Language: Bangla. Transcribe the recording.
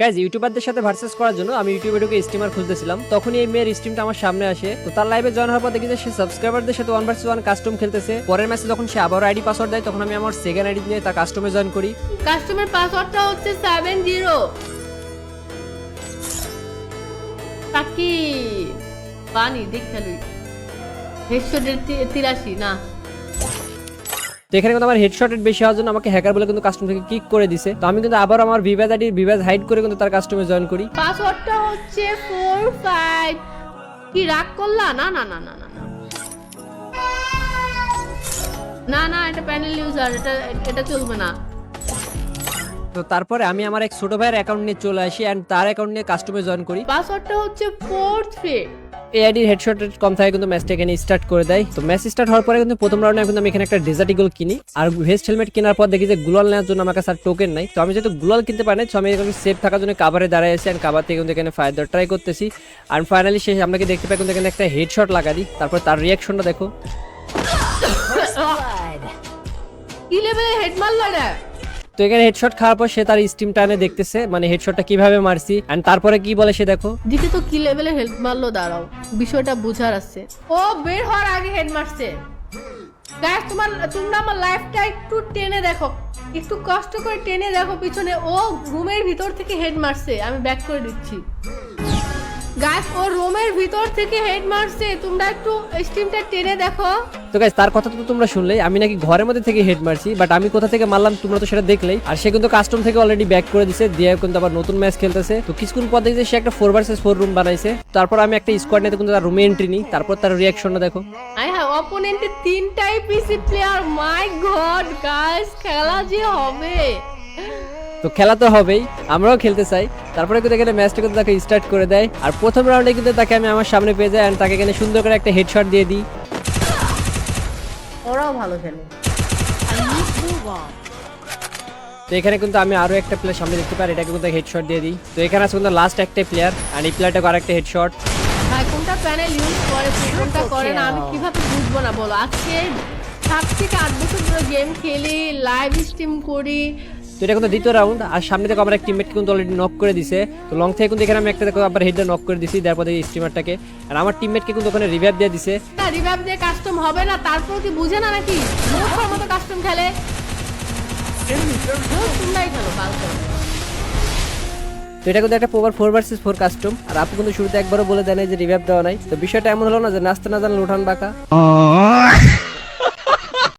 গাইজ ইউটিউবারদের সাথে ভার্সেস করার জন্য আমি ইউটিউবে ঢুকে স্ট্রিমার খুঁজতেছিলাম, তখনই এই মেয়ের স্ট্রিমটা আমার সামনে আসে। তো তার লাইভে জয়েন হওয়ার পর দেখি যে সে সাবস্ক্রাইবারদের সাথে 1 vs 1 কাস্টম খেলতেছে। পরের ম্যাচে যখন সে আবার আইডি পাসওয়ার্ড দেয়, তখন আমি আমার সেকেন্ড আইডি নিয়ে তার কাস্টমে জয়েন করি। কাস্টমার পাসওয়ার্ডটা হচ্ছে 70 তাকি পানি দেখতে লই হেডশটের 83 না। তো এখানে কিন্তু আমার হেডশট রেট বেশি হওয়ার জন্য আমাকে হ্যাকার বলে কিন্তু কাস্টম থেকে কিক করে দিছে। তো আমি কিন্তু আবার আমার ভিভাজ আইডি ভিভাজ হাইড করে কিন্তু তার কাস্টমে জয়েন করি। পাসওয়ার্ডটা হচ্ছে 45 কি রাগ করলা? না না না না না না না না, এটা প্যানেল ইউজার, এটা চলবে না। তো তারপরে আমি আমার এক ছোট ভাইয়ের অ্যাকাউন্ট নিয়ে চলে আসি এন্ড তার অ্যাকাউন্ট নিয়ে কাস্টমে জয়েন করি। পাসওয়ার্ডটা হচ্ছে 43। এই আইডির হেডশট রেট কম থাকে কিন্তু ম্যাচটা এখানে স্টার্ট করে দেয়। তো ম্যাচ স্টার্ট হওয়ার পরে কিন্তু প্রথম রাউন্ডে কিন্তু আমি এখানে একটা ডেজার্ট ইগল কিনি, আর ভেস্ট হেলমেট কেনার পর দেখি যে গ্লোয়াল নেওয়ার জন্য আমার কাছে আর টোকেন নাই। তো আমি যেহেতু গ্লোয়াল কিনতে পারি না, তো আমি এখানে সেফ থাকার জন্য কাভারে দাঁড়ায় আছি এন্ড কাভার থেকে কিন্তু এখানে ফায়ার দেওয়ার ট্রাই করতেছি। আর ফাইনালি শেষ আপনাকে দেখতে পাই কিন্তু এখানে একটা হেডশট লাগা দিই। তারপর তার রিয়াকশনটা দেখো, কি লেভেলে হেড মারলো রে। তো এখানে হেডশট খাওয়ার পর সে তার স্টিম টানে দেখতেছে মানে হেডশটটা কিভাবে মারছি এন্ড তারপরে কি বলে সে দেখো। দিকে তো কি লেভেলে হেড মারলো, দাঁড়াও বিষয়টা বুঝার আছে। ও বের হওয়ার আগে হেড মারছে। গাইস তোমরা আমার লাইফটা একটু টেনে দেখো, একটু কষ্ট করে টেনে দেখো পিছনে। ও রুমের ভিতর থেকে হেড মারছে, আমি ব্যাক করে দিচ্ছি। গাইস ও রুমের ভিতর থেকে হেড মারছে, তোমরা একটু স্ট্রিমটা টেনে দেখো। তো গাইস তার কথা তো তোমরা শুনলেই, আমি নাকি ঘরের মধ্যে থেকে হেড মারছি, বাট আমি কোথা থেকে মারলাম তোমরা তো সেটা দেখলেই। আর সে কিন্তু কাস্টম থেকে অলরেডি ব্যাক করে দিছে, দিয়ে কিন্তু আবার নতুন ম্যাচ খেলতেছে। তো কিছুক্ষণ পর দেখি যে সে একটা 4 vs 4 রুম বানাইছে। তারপর আমি একটা স্কোয়াড নিয়ে কিন্তু তার রুমে এন্ট্রি নিই। তারপর তার রিয়াকশনটা দেখো। আই হ্যাভ অপোনেন্টে 3টাই PC player. My god guys, খেলা যে হবে। তো খেলা তো হবেই, আমরাও খেলতে চাই। তারপরে কিন্তু এখানে ম্যাচটা কিন্তু তাকে স্টার্ট করে দেয়। আর প্রথম রাউন্ডে কিন্তু তাকে আমি আমার সামনে পেয়ে যাই এন্ড তাকে এখানে সুন্দর করে একটা হেডশট দিয়ে দিই। ওরাও ভালো খেলে। তো এখানে কিন্তু আমি আরো একটা প্লেয়ার সামনে দেখতে পাই, এটাকে কিন্তু হেডশট দিয়ে দিই। তো এখানে আছে কিন্তু লাস্ট একটা প্লেয়ার, আর এই প্লেয়ারটাকে আরেকটা হেডশট। ভাই কোনটা প্যানেল ইউজ করে কোনটা করে না আমি কিভাবে বুঝবো না বলো? আজকে 7 থেকে 8 বছর ধরে গেম খেলি, লাইভ স্ট্রিম করি। তো এটা কিন্তু দ্বিতীয় রাউন্ড, আর সামনে থেকে আমার এক টিমমেটকে কিন্তু অলরেডি নক করে দিছে। তো লং থেকে কিন্তু এখানে আমি একটা দেখো আবার হেডে নক করে দিছি, তারপর এই স্ট্রিমারটাকে। আর আমার টিমমেটকে কিন্তু ওখানে রিভাইভ দিয়ে দিছে। না রিভাইভ দিয়ে কাস্টম হবে না, তারপর কি বুঝে না নাকি? মূর্খের মতো কাস্টম খেলে। তোমরাই খেলো ভালো। তো এটা কিন্তু একটা প্রপার 4 vs 4 কাস্টম। আর আপু কিন্তু শুরুতে একবারও বলে দেয় না যে রিভাইভ দেওয়া নাই। তো বিষয়টা এমন হলো না যে নাচতে না জানলে উঠান বাঁকা।